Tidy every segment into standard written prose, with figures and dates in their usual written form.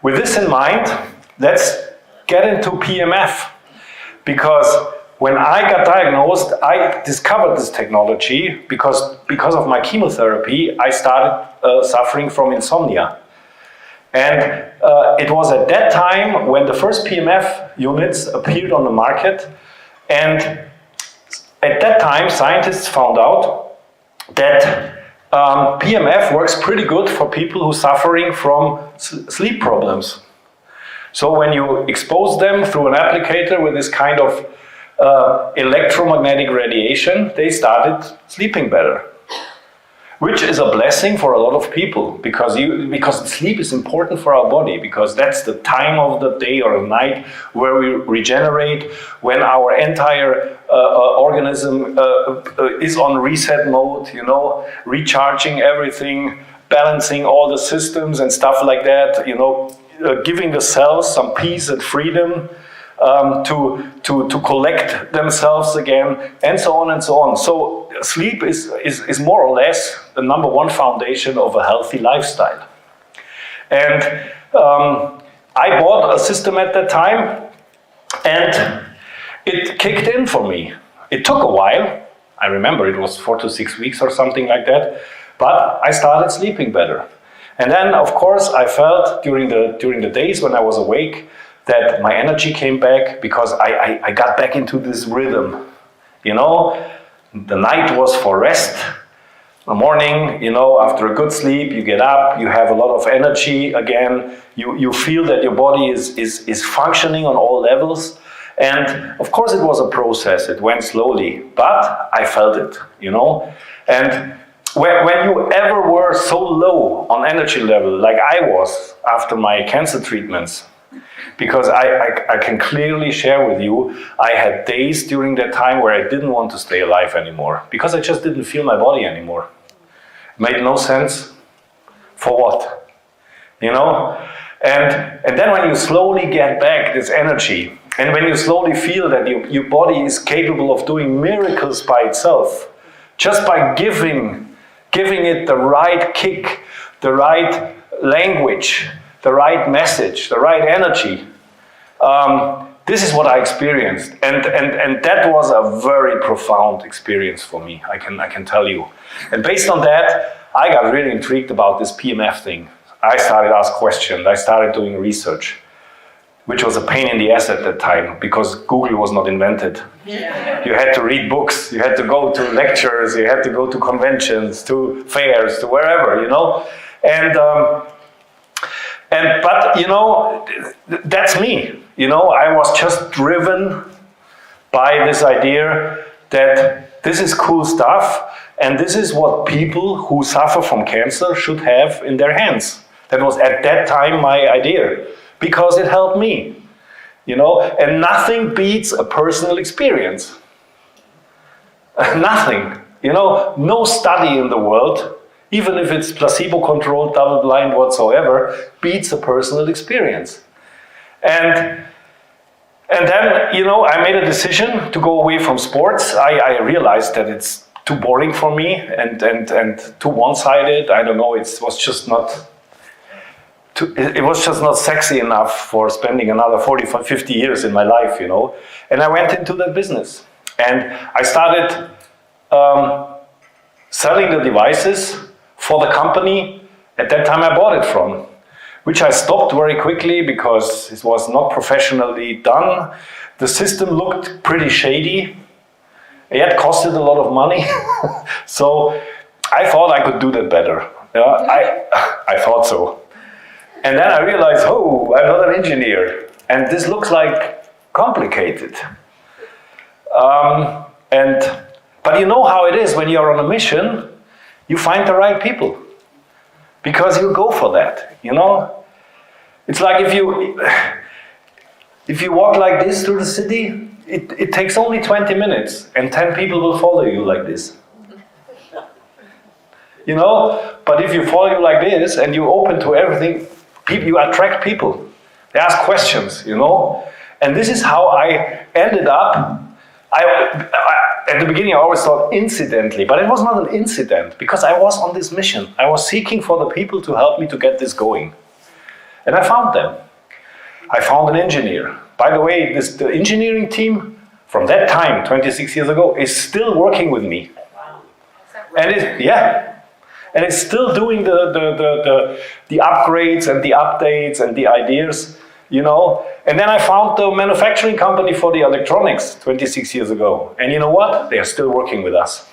With this in mind, let's get into PEMF, because when I got diagnosed, I discovered this technology because of my chemotherapy, I started suffering from insomnia. And it was at that time when the first PEMF units appeared on the market, and at that time scientists found out that PEMF works pretty good for people who are suffering from sleep problems. So when you expose them through an applicator with this kind of electromagnetic radiation, they started sleeping better. Which is a blessing for a lot of people, because sleep is important for our body, because that's the time of the day or night where we regenerate, when our entire organism is on reset mode, you know, recharging everything, balancing all the systems and stuff like that, you know, giving the cells some peace and freedom to collect themselves again, and so on and so on. So sleep is more or less the number one foundation of a healthy lifestyle. And I bought a system at that time, and it kicked in for me. It took a while. I remember it was 4 to 6 weeks or something like that, but I started sleeping better. And then, of course, I felt during the days when I was awake that my energy came back, because I got back into this rhythm. You know, the night was for rest. The morning, you know, after a good sleep, you get up, you have a lot of energy again. You feel that your body is functioning on all levels. And of course it was a process, it went slowly, but I felt it, you know. And when you ever were so low on energy level, like I was after my cancer treatments, because I can clearly share with you, I had days during that time where I didn't want to stay alive anymore, because I just didn't feel my body anymore. Made no sense. For what? You know? And then when you slowly get back this energy, and when you slowly feel that your body is capable of doing miracles by itself, just by giving it the right kick, the right language, the right message, the right energy. This is what I experienced, and that was a very profound experience for me, I can tell you. And based on that, I got really intrigued about this PEMF thing. I started asking questions, I started doing research, which was a pain in the ass at that time, because Google was not invented. Yeah. You had to read books, you had to go to lectures, you had to go to conventions, to fairs, to wherever, you know. But you know, that's me. You know, I was just driven by this idea that this is cool stuff, and this is what people who suffer from cancer should have in their hands. That was at that time my idea, because it helped me. You know, and nothing beats a personal experience. Nothing. You know, no study in the world, even if it's placebo-controlled, double-blind, whatsoever, beats a personal experience. And then, you know, I made a decision to go away from sports. I realized that it's too boring for me and too one-sided. I don't know, it was just not sexy enough for spending another 40, 50 years in my life, you know. And I went into that business. And I started selling the devices for the company at that time I bought it from, which I stopped very quickly because it was not professionally done. The system looked pretty shady. It costed a lot of money. So I thought I could do that better. I thought so. And then I realized, oh, I'm not an engineer. And this looks like complicated. But you know how it is when you're on a mission, you find the right people. Because you go for that, you know? It's like if you walk like this through the city, it takes only 20 minutes and 10 people will follow you like this. You know? But if you follow you like this and you're open to everything, you attract people. They ask questions, you know? And this is how I ended up. At the beginning I always thought incidentally, but it was not an incident because I was on this mission. I was seeking for the people to help me to get this going. And I found them. I found an engineer. By the way, the engineering team from that time, 26 years ago, is still working with me. Wow. And and it's still doing the upgrades and the updates and the ideas, you know. And then I found the manufacturing company for the electronics 26 years ago. And you know what? They are still working with us.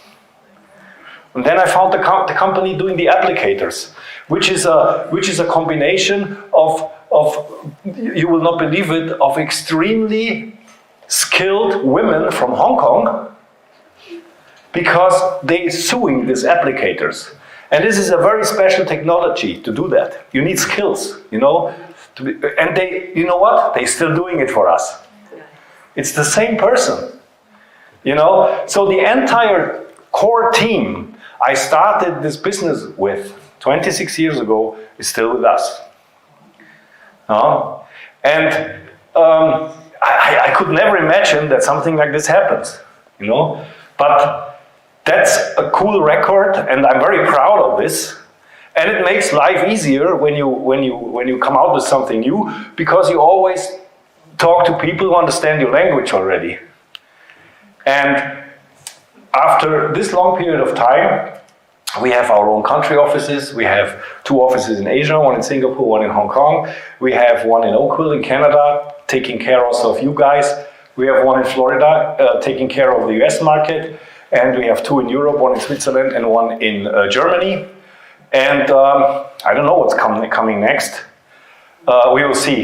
And then I found the company doing the applicators, which is a combination of you will not believe it, of extremely skilled women from Hong Kong, because they're suing these applicators. And this is a very special technology to do that. You need skills, you know. And they, you know what? They're still doing it for us. It's the same person, you know. So the entire core team I started this business with 26 years ago is still with us. And I could never imagine that something like this happens, you know. But that's a cool record, and I'm very proud of this. And it makes life easier when you come out with something new, because you always talk to people who understand your language already. And after this long period of time, we have our own country offices. We have 2 offices in Asia, one in Singapore, one in Hong Kong. We have one in Oakville in Canada, taking care also of you guys. We have one in Florida, taking care of the US market. And we have 2 in Europe, one in Switzerland and one in Germany. And I don't know what's coming next. We will see.